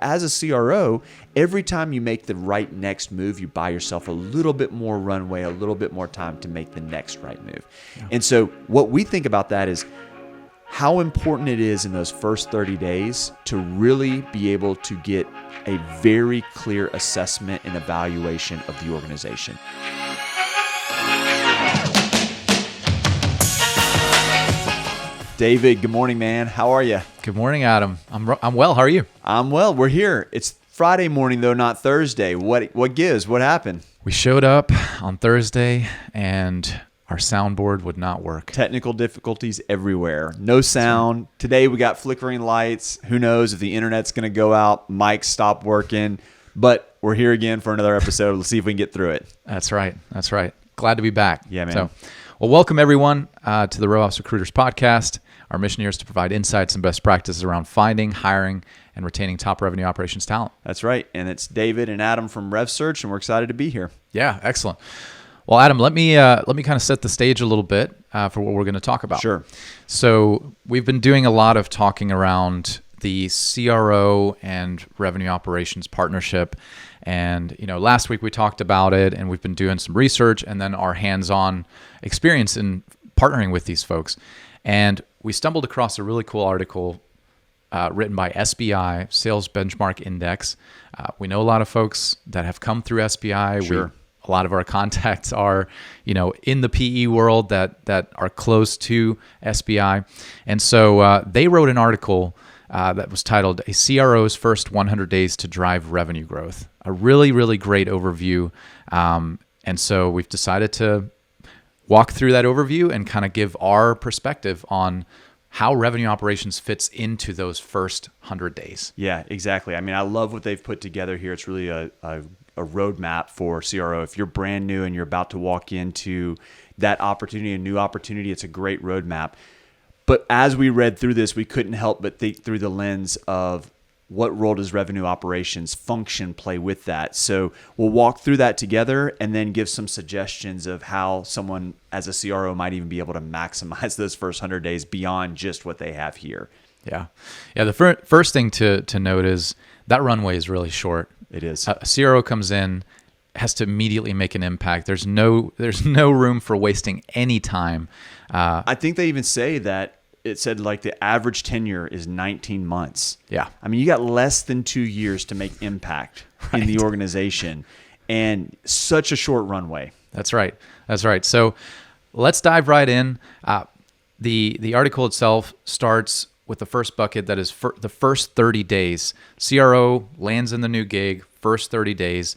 As a CRO, every time you make the right next move, you buy yourself a little bit more runway, a little bit more time to make the next right move. Yeah. And so what we think about that is how important it is in those first 30 days to really be able to get a very clear assessment and evaluation of the organization. David, good morning, man. How are you? Good morning, Adam. I'm well. How are you? I'm well. We're here. It's Friday morning, though, not Thursday. What gives? What happened? We showed up on Thursday, and our soundboard would not work. Technical difficulties everywhere. No sound. Today we got flickering lights. Who knows if the internet's going to go out. Mics stop working. But we're here again for another episode. Let's see if we can get through it. That's right. Glad to be back. Yeah, man. Well, welcome everyone to the RevOps Recruiters Podcast. Our mission here is to provide insights and best practices around finding, hiring, and retaining top revenue operations talent. That's right. And it's David and Adam from RevSearch, and we're excited to be here. Yeah, excellent. Well, Adam, let me kind of set the stage a little bit for what we're going to talk about. Sure. So we've been doing a lot of talking around the CRO and revenue operations partnership. And, last week we talked about it, and we've been doing some research and then our hands-on experience in partnering with these folks. And we stumbled across a really cool article written by SBI, Sales Benchmark Index. We know a lot of folks that have come through SBI. Sure. A lot of our contacts are, in the PE world that are close to SBI. And so they wrote an article that was titled A CRO's First 100 Days to Drive Revenue Growth. A really, really great overview. And so we've decided to walk through that overview and kind of give our perspective on how revenue operations fits into those first 100 days. Yeah, exactly. I mean, I love what they've put together here. It's really a roadmap for CRO. If you're brand new and you're about to walk into that opportunity, a new opportunity, it's a great roadmap. But as we read through this, we couldn't help but think through the lens of what role does revenue operations function play with that. So we'll walk through that together and then give some suggestions of how someone as a CRO might even be able to maximize those first 100 days beyond just what they have here. Yeah. The first thing to note is that runway is really short. It is. A CRO comes in, has to immediately make an impact. There's no room for wasting any time. I think they even say that it said like the average tenure is 19 months. Yeah. I mean, you got less than 2 years to make impact in the organization and such a short runway. That's right. So let's dive right in. The article itself starts with the first bucket that is the first 30 days. CRO lands in the new gig, first 30 days.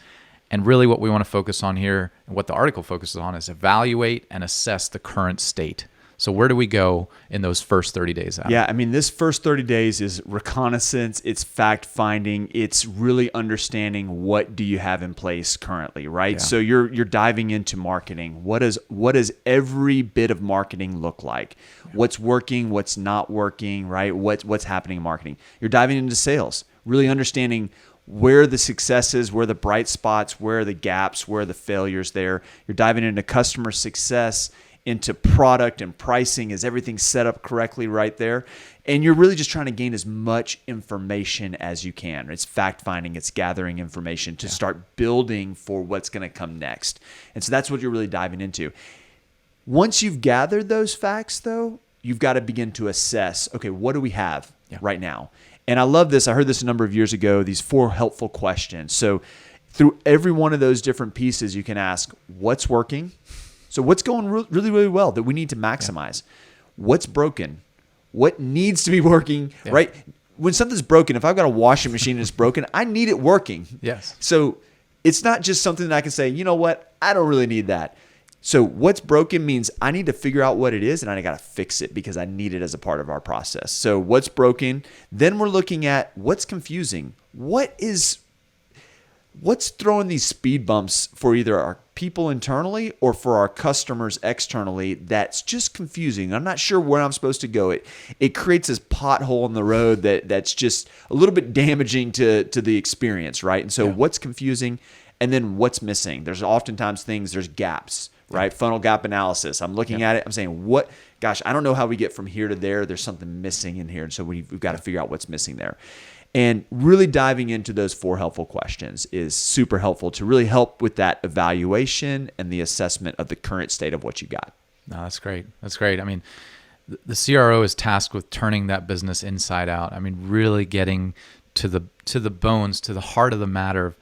And really what we want to focus on here and what the article focuses on is evaluate and assess the current state. So where do we go in those first 30 days? Adam? Yeah, I mean, this first 30 days is reconnaissance, it's fact-finding, it's really understanding what do you have in place currently, right? Yeah. So you're diving into marketing. What does every bit of marketing look like? Yeah. What's working, what's not working, right? What's happening in marketing? You're diving into sales, really understanding where the successes, where the bright spots, where are the gaps, where are the failures there. You're diving into customer success, into product and pricing. Is everything set up correctly right there? And you're really just trying to gain as much information as you can. It's fact-finding, it's gathering information to start building for what's going to come next. And so that's what you're really diving into. Once you've gathered those facts, though, you've got to begin to assess, okay, what do we have right now? And I love this. I heard this a number of years ago, these 4 helpful questions. So through every one of those different pieces, you can ask, what's working? So what's going really, really well that we need to maximize? Yeah. What's broken? What needs to be working, right? When something's broken, if I've got a washing machine and it's broken, I need it working. Yes. So it's not just something that I can say, you know what? I don't really need that. So what's broken means I need to figure out what it is and I got to fix it because I need it as a part of our process. So what's broken? Then we're looking at what's confusing. What's throwing these speed bumps for either our people internally or for our customers externally that's just confusing. I'm not sure where I'm supposed to go. It creates this pothole in the road that's just a little bit damaging to the experience, right? And so what's confusing and then what's missing? There's oftentimes there's gaps, right? Funnel gap analysis. I'm looking at it. I'm saying, I don't know how we get from here to there. There's something missing in here. And so we've got to figure out what's missing there. And really diving into those 4 helpful questions is super helpful to really help with that evaluation and the assessment of the current state of what you got. No, that's great. That's great. I mean, the CRO is tasked with turning that business inside out. I mean, really getting to the bones, to the heart of the matter of,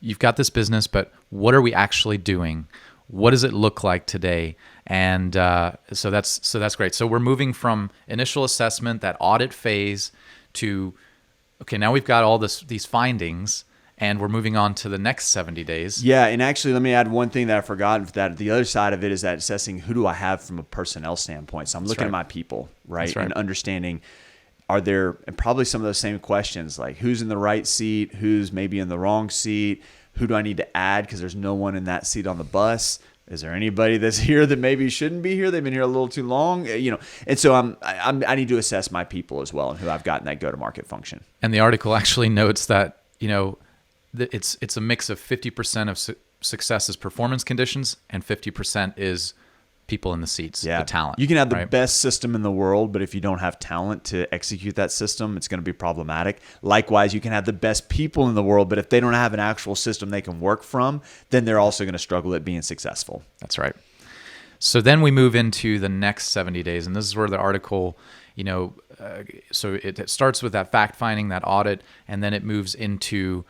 you've got this business, but what are we actually doing? What does it look like today? And so that's great. So we're moving from initial assessment, that audit phase, to, okay, now we've got all these findings, and we're moving on to the next 70 days. Yeah, and actually, let me add one thing that I forgot. That the other side of it is that assessing who do I have from a personnel standpoint. So I'm looking at my people, right? And understanding, are there, and probably some of those same questions, like who's in the right seat, who's maybe in the wrong seat, who do I need to add because there's no one in that seat on the bus? Is there anybody that's here that maybe shouldn't be here? They've been here a little too long, And so I need to assess my people as well and who I've got in that go-to-market function. And the article actually notes that it's a mix of 50% of success is performance conditions and 50% is people in the seats, the talent. You can have the best system in the world, but if you don't have talent to execute that system, it's going to be problematic. Likewise, you can have the best people in the world, but if they don't have an actual system they can work from, then they're also going to struggle at being successful. That's right. So then we move into the next 70 days, and this is where the article, so it starts with that fact finding, that audit, and then it moves into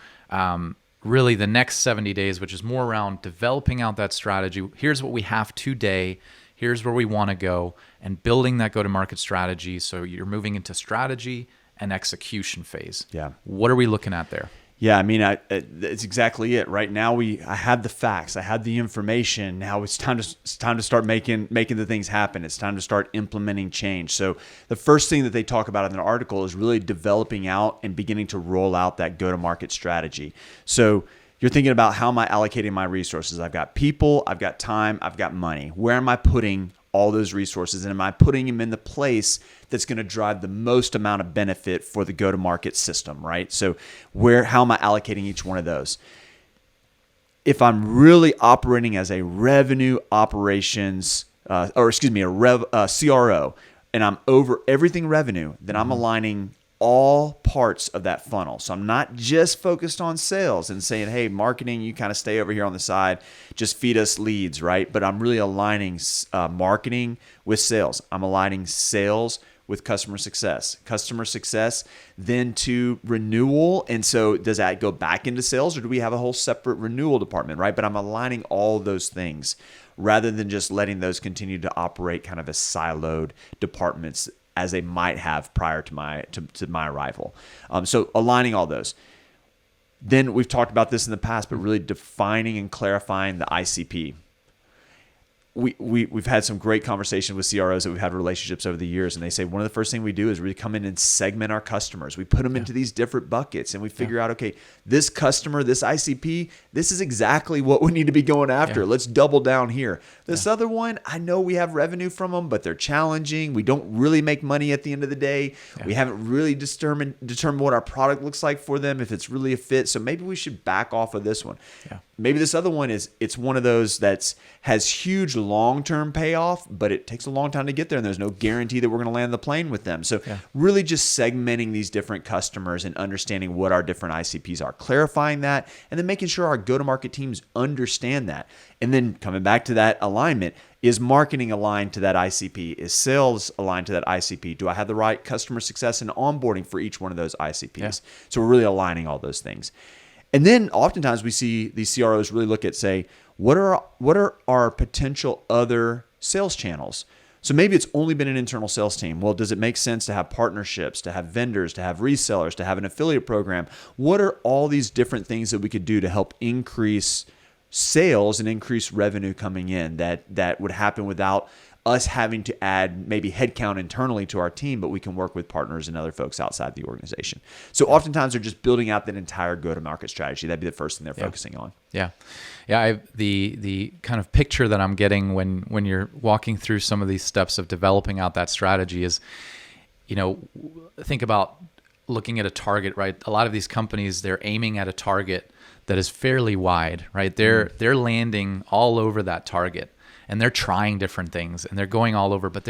really the next 70 days, which is more around developing out that strategy. Here's what we have today. Here's where we want to go, and building that go-to-market strategy. So you're moving into strategy and execution phase. Yeah. What are we looking at there? Yeah, I mean, it's exactly it. Right now, I had the facts, I had the information. Now it's time to start making the things happen. It's time to start implementing change. So the first thing that they talk about in the article is really developing out and beginning to roll out that go-to-market strategy. So you're thinking about, how am I allocating my resources? I've got people, I've got time, I've got money. Where am I putting all those resources, and am I putting them in the place that's going to drive the most amount of benefit for the go-to-market system, right? So how am I allocating each one of those? If I'm really operating as a revenue operations, a CRO, and I'm over everything revenue, then I'm aligning all parts of that funnel. So I'm not just focused on sales and saying, hey, marketing, you kind of stay over here on the side, just feed us leads, right? But I'm really aligning marketing with sales. I'm aligning sales with customer success then to renewal. And so does that go back into sales, or do we have a whole separate renewal department, right? But I'm aligning all those things rather than just letting those continue to operate kind of as siloed departments as they might have prior to my arrival. So aligning all those. Then we've talked about this in the past, but really defining and clarifying the ICP. We've had some great conversations with CROs that we've had relationships over the years, and they say one of the first things we do is really come in and segment our customers. We put them into these different buckets, and we figure out, okay, this customer, this ICP, this is exactly what we need to be going after. Yeah. Let's double down here. This other one, I know we have revenue from them, but they're challenging. We don't really make money at the end of the day. Yeah. We haven't really determined what our product looks like for them, if it's really a fit. So maybe we should back off of this one. Yeah. Maybe this other one it's one of those has huge long-term payoff, but it takes a long time to get there, and there's no guarantee that we're going to land the plane with them. So really just segmenting these different customers and understanding what our different ICPs are, clarifying that, and then making sure our go-to-market teams understand that. And then coming back to that alignment, is marketing aligned to that ICP? Is sales aligned to that ICP? Do I have the right customer success and onboarding for each one of those ICPs? Yeah. So we're really aligning all those things. And then oftentimes we see these CROs really look at, say, what are our potential other sales channels? So maybe it's only been an internal sales team. Well, does it make sense to have partnerships, to have vendors, to have resellers, to have an affiliate program? What are all these different things that we could do to help increase sales and increase revenue coming in that would happen without us having to add maybe headcount internally to our team, but we can work with partners and other folks outside the organization. So oftentimes they're just building out that entire go-to-market strategy. That'd be the first thing they're focusing on. Yeah. The kind of picture that I'm getting when you're walking through some of these steps of developing out that strategy is, think about looking at a target, right? A lot of these companies, they're aiming at a target that is fairly wide, right? They're landing all over that target. And they're trying different things and they're going all over, but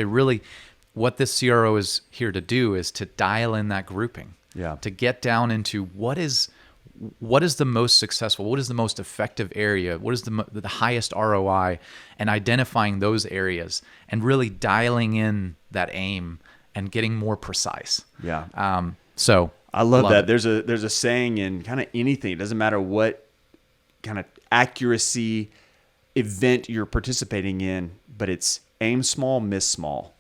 what this CRO is here to do is to dial in that grouping. to get down into what is the most successful, what is the most effective area, what is the highest ROI, and identifying those areas and really dialing in that aim and getting more precise. Yeah. So I love that. it. There's a saying in kind of anything. It doesn't matter what kind of accuracy event you're participating in, but it's aim small, miss small.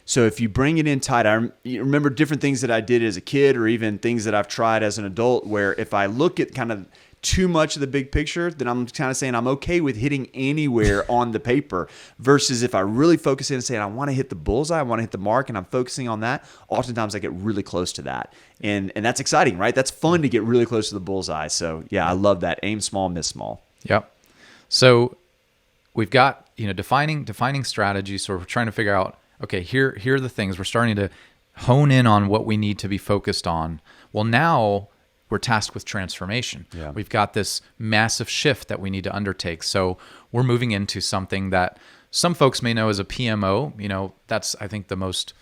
So if you bring it in tight, you remember different things that I did as a kid or even things that I've tried as an adult where if I look at kind of too much of the big picture, then I'm kind of saying I'm okay with hitting anywhere on the paper versus if I really focus in and say I want to hit the bullseye, I want to hit the mark, and I'm focusing on that, oftentimes I get really close to that. And that's exciting, right? That's fun to get really close to the bullseye. So yeah, I love that. Aim small, miss small. Yep. So we've got, defining strategy. So we're trying to figure out, okay, here are the things. We're starting to hone in on what we need to be focused on. Well, now we're tasked with transformation. Yeah. We've got this massive shift that we need to undertake. So we're moving into something that some folks may know as a PMO. That's, I think, the most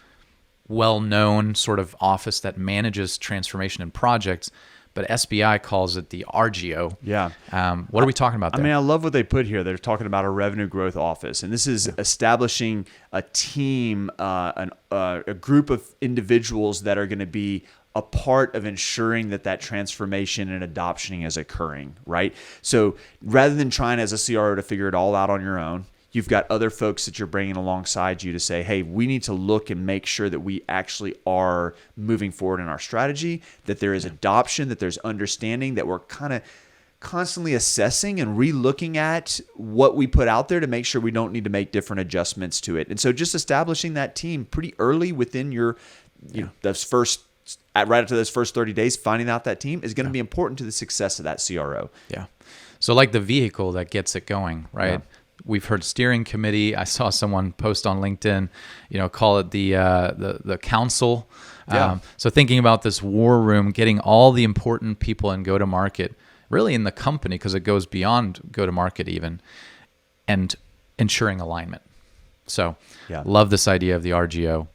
well-known sort of office that manages transformation and projects. But SBI calls it the RGO. Yeah. What are we talking about there? I mean, I love what they put here. They're talking about a revenue growth office. And this is establishing a team, a group of individuals that are going to be a part of ensuring that transformation and adoption is occurring, right? So rather than trying as a CRO to figure it all out on your own, you've got other folks that you're bringing alongside you to say, hey, we need to look and make sure that we actually are moving forward in our strategy, that there is adoption, that there's understanding, that we're kind of constantly assessing and re-looking at what we put out there to make sure we don't need to make different adjustments to it. And so just establishing that team pretty early within your, right after those first 30 days, finding out that team is going to be important to the success of that CRO. Yeah. So like the vehicle that gets it going, right? Yeah. We've heard steering committee. I saw someone post on LinkedIn, call it the council. Yeah. So thinking about this war room, getting all the important people in go-to-market, really in the company, because it goes beyond go-to-market even, and ensuring alignment. So love this idea of the RGO.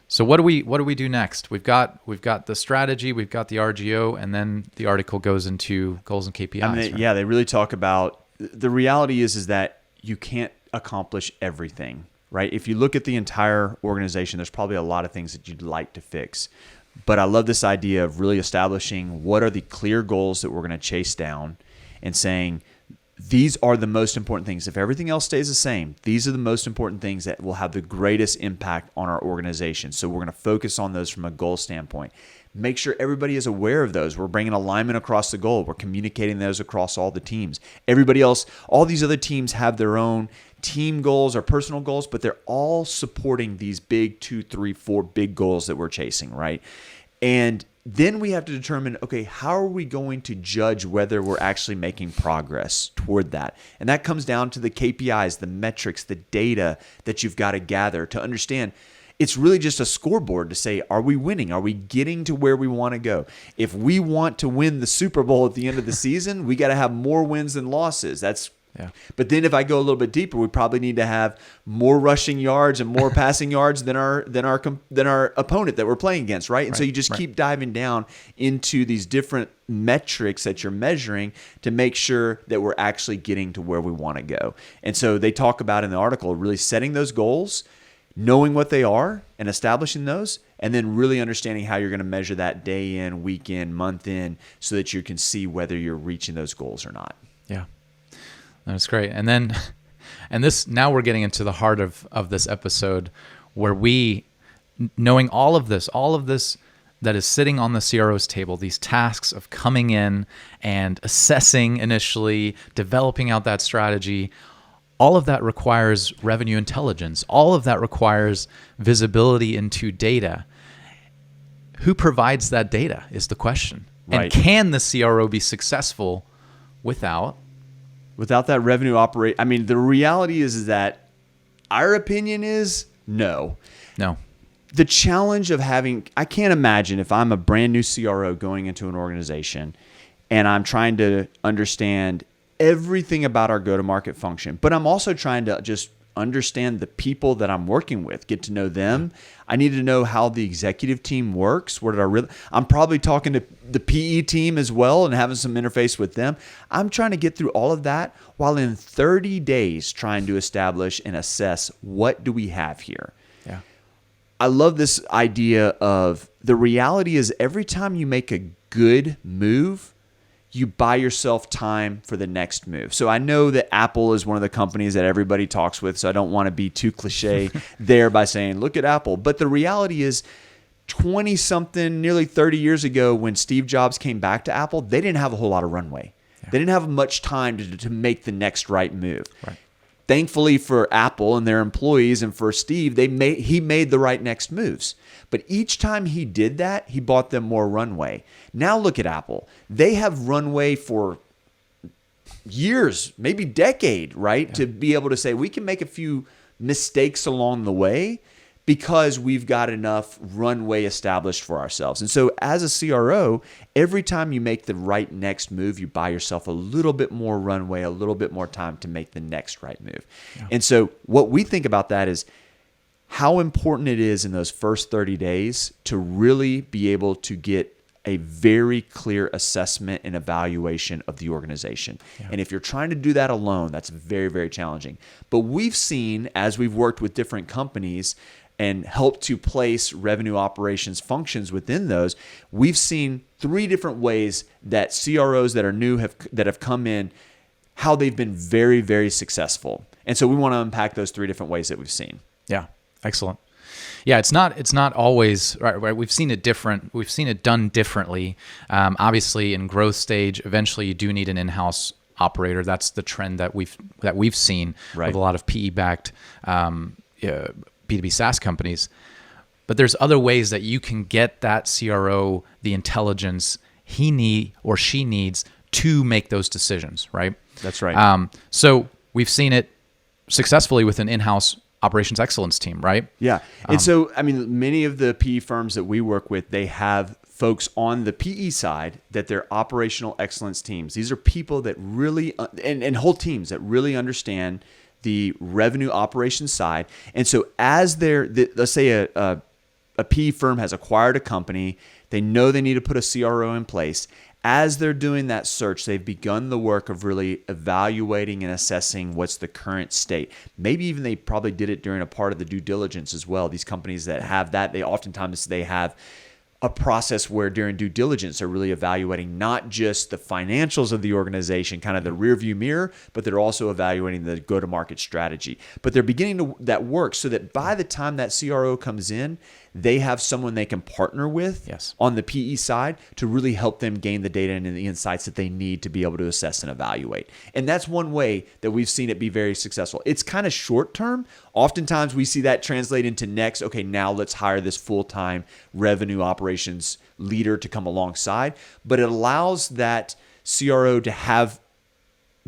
So what do we do next? We've got the strategy, we've got the RGO, and then the article goes into goals and KPIs. I mean, right? Yeah, they really talk about the reality is that you can't accomplish everything, right? If you look at the entire organization, there's probably a lot of things that you'd like to fix. But I love this idea of really establishing what are the clear goals that we're going to chase down and saying, these are the most important things. If everything else stays the same, these are the most important things that will have the greatest impact on our organization. So we're going to focus on those from a goal standpoint. Make sure everybody is aware of those. We're bringing alignment across the goal. We're communicating those across all the teams. Everybody else, all these other teams have their own team goals or personal goals, but they're all supporting these big 2, 3, 4 big goals that we're chasing, right? And then we have to determine, okay, how are we going to judge whether we're actually making progress toward that? And that comes down to the KPIs, the metrics, the data that you've got to gather to understand. It's really just a scoreboard to say, are we winning? Are we getting to where we want to go? If we want to win the Super Bowl at the end of the season, we got to have more wins than losses. But then if I go a little bit deeper, we probably need to have more rushing yards and more passing yards than our opponent that we're playing against, right? And so you just keep diving down into these different metrics that you're measuring to make sure that we're actually getting to where we want to go. And so they talk about in the article really setting those goals, knowing what they are and establishing those, and then really understanding how you're going to measure that day in, week in, month in, so that you can see whether you're reaching those goals or not. Yeah. That's great. And then, now we're getting into the heart of this episode where we, knowing all of this that is sitting on the CRO's table, these tasks of coming in and assessing initially, developing out that strategy, all of that requires revenue intelligence. All of that requires visibility into data. Who provides that data is the question. Right. And can the CRO be successful without that revenue operate? I mean, the reality is that our opinion is no. The challenge of I can't imagine if I'm a brand new CRO going into an organization and I'm trying to understand everything about our go-to-market function, but I'm also trying to just understand the people that I'm working with, get to know them. I need to know how the executive team works. I'm probably talking to the PE team as well and having some interface with them. I'm trying to get through all of that while in 30 days trying to establish and assess what do we have here. Yeah. I love this idea of the reality is every time you make a good move, you buy yourself time for the next move. So I know that Apple is one of the companies that everybody talks with, so I don't want to be too cliche there by saying, look at Apple. But the reality is 20-something, nearly 30 years ago when Steve Jobs came back to Apple, they didn't have a whole lot of runway. Yeah. They didn't have much time to make the next right move. Right. Thankfully for Apple and their employees and for Steve, he made the right next moves. But each time he did that, he bought them more runway. Now look at Apple. They have runway for years, maybe decade, right? Yeah. To be able to say we can make a few mistakes along the way because we've got enough runway established for ourselves. And so as a CRO, every time you make the right next move, you buy yourself a little bit more runway, a little bit more time to make the next right move. Yeah. And so what we think about that is how important it is in those first 30 days to really be able to get a very clear assessment and evaluation of the organization. Yeah. And if you're trying to do that alone, that's very, very challenging. But we've seen, as we've worked with different companies and helped to place revenue operations functions within those, we've seen 3 different ways that CROs that are new that have come in, how they've been very, very successful. And so we want to unpack those 3 different ways that we've seen. Yeah. Excellent. Yeah, it's not always right. We've seen it different. We've seen it done differently. Obviously, in growth stage, eventually you do need an in-house operator. That's the trend that we've seen with a lot of PE-backed B2B SaaS companies. But there's other ways that you can get that CRO the intelligence he or she needs to make those decisions. Right. That's right. So we've seen it successfully with an in-house operations excellence team, right? Yeah. And so, I mean, many of the PE firms that we work with, they have folks on the PE side that they're operational excellence teams. These are people that really, and whole teams that really understand the revenue operations side. And so as let's say a PE firm has acquired a company, they know they need to put a CRO in place. As they're doing that search, they've begun the work of really evaluating and assessing what's the current state. Maybe even they probably did it during a part of the due diligence as well. These companies that have that, they have a process where during due diligence, they're really evaluating not just the financials of the organization, kind of the rear view mirror, but they're also evaluating the go-to-market strategy. But they're beginning that work so that by the time that CRO comes in, they have someone they can partner with on the PE side to really help them gain the data and the insights that they need to be able to assess and evaluate. And that's one way that we've seen it be very successful. It's kind of short term. Oftentimes we see that translate into next, okay, now let's hire this full-time revenue operations leader to come alongside. But it allows that CRO to have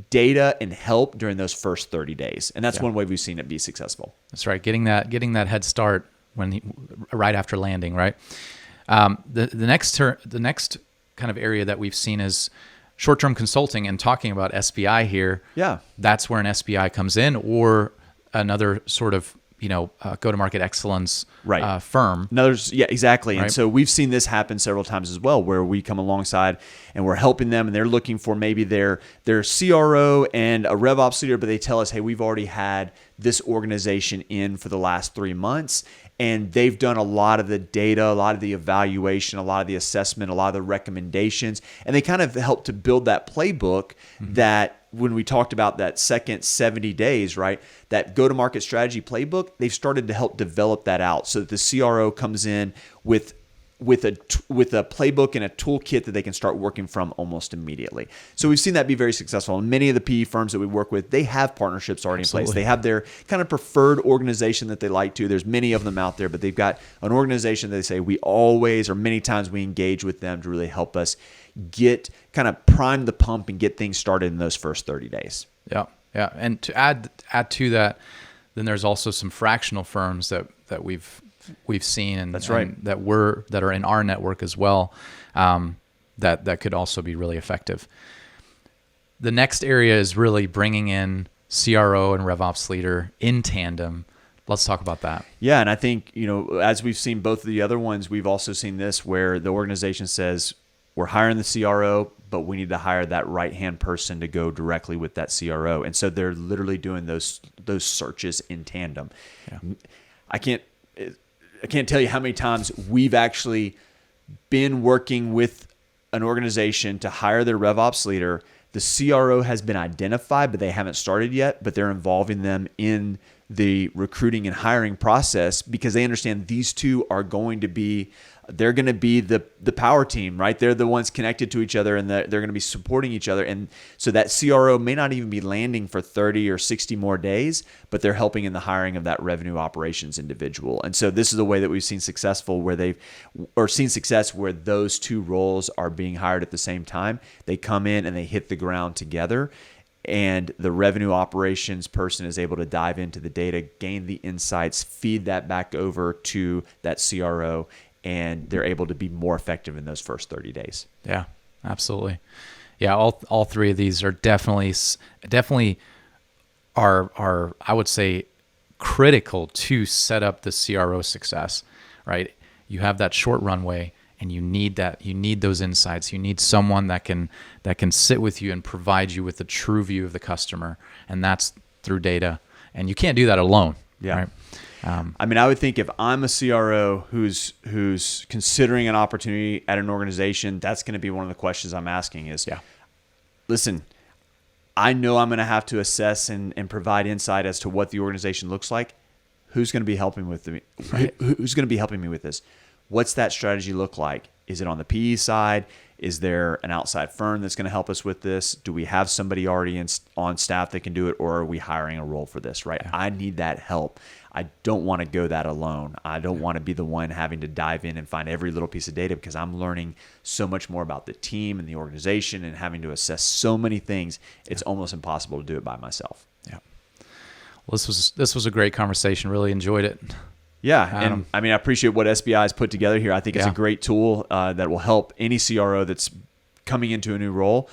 data and help during those first 30 days. And that's one way we've seen it be successful. That's right. Getting that head start right after landing, right? The next kind of area that we've seen is short-term consulting, and talking about SBI here. Yeah, that's where an SBI comes in, or another sort of go-to-market excellence firm. Exactly. Right? And so we've seen this happen several times as well, where we come alongside and we're helping them, and they're looking for maybe their CRO and a RevOps leader, but they tell us, hey, we've already had this organization in for the last 3 months, and they've done a lot of the data, a lot of the evaluation, a lot of the assessment, a lot of the recommendations, and they kind of help to build that playbook that when we talked about that second 70 days, right, that go-to-market strategy playbook, they've started to help develop that out so that the CRO comes in with a playbook and a toolkit that they can start working from almost immediately. So we've seen that be very successful. And many of the PE firms that we work with, they have partnerships already in place. They have their kind of preferred organization that they like to. There's many of them out there, but they've got an organization that they say we always, or many times we engage with them to really help us kind of prime the pump and get things started in those first 30 days. Yeah. Yeah. And to add to that, then there's also some fractional firms that we've seen, and that's right, and that are in our network as well, that could also be really effective. The next area is really bringing in CRO and RevOps leader in tandem. Let's talk about that. Yeah, and I think, as we've seen both of the other ones, we've also seen this where the organization says, we're hiring the CRO, but we need to hire that right-hand person to go directly with that CRO. And so they're literally doing those searches in tandem. Yeah. I can't tell you how many times we've actually been working with an organization to hire their RevOps leader. The CRO has been identified, but they haven't started yet, but they're involving them in the recruiting and hiring process because they understand these two are going to be the power team, right? They're the ones connected to each other, and they're going to be supporting each other. And so that CRO may not even be landing for 30 or 60 more days, but they're helping in the hiring of that revenue operations individual. And so this is the way that we've seen success where those two roles are being hired at the same time. They come in and they hit the ground together. And the revenue operations person is able to dive into the data, gain the insights, feed that back over to that CRO, and they're able to be more effective in those first 30 days. Yeah, absolutely. Yeah, all three of these are definitely are I would say critical to set up the CRO success, right? You have that short runway, and you need those insights. You need someone that can sit with you and provide you with a true view of the customer, and that's through data. And you can't do that alone. Yeah. Right? I would think if I'm a CRO who's considering an opportunity at an organization, that's going to be one of the questions I'm asking is, listen, I know I'm going to have to assess and provide insight as to what the organization looks like. Who's going to be helping with me? Right. Who's going to be helping me with this? What's that strategy look like? Is it on the PE side? Is there an outside firm that's going to help us with this? Do we have somebody already on staff that can do it, or are we hiring a role for this, right? Yeah. I need that help. I don't want to go that alone. I don't want to be the one having to dive in and find every little piece of data because I'm learning so much more about the team and the organization and having to assess so many things. It's almost impossible to do it by myself. Yeah. Well, this was a great conversation. Really enjoyed it. Yeah, and I appreciate what SBI has put together here. I think it's a great tool that will help any CRO that's coming into a new role.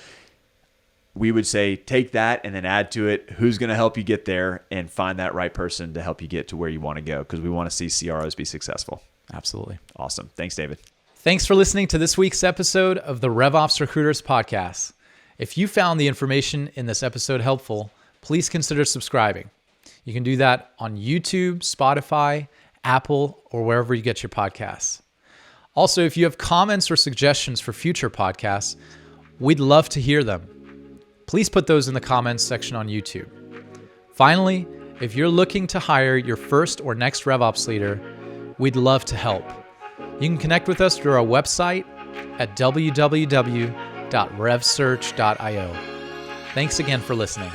We would say take that and then add to it who's going to help you get there and find that right person to help you get to where you want to go because we want to see CROs be successful. Absolutely. Awesome. Thanks, David. Thanks for listening to this week's episode of the RevOps Recruiters Podcast. If you found the information in this episode helpful, please consider subscribing. You can do that on YouTube, Spotify, Apple, or wherever you get your podcasts. Also, if you have comments or suggestions for future podcasts, we'd love to hear them. Please put those in the comments section on YouTube. Finally, if you're looking to hire your first or next RevOps leader, we'd love to help. You can connect with us through our website at www.revsearch.io. Thanks again for listening.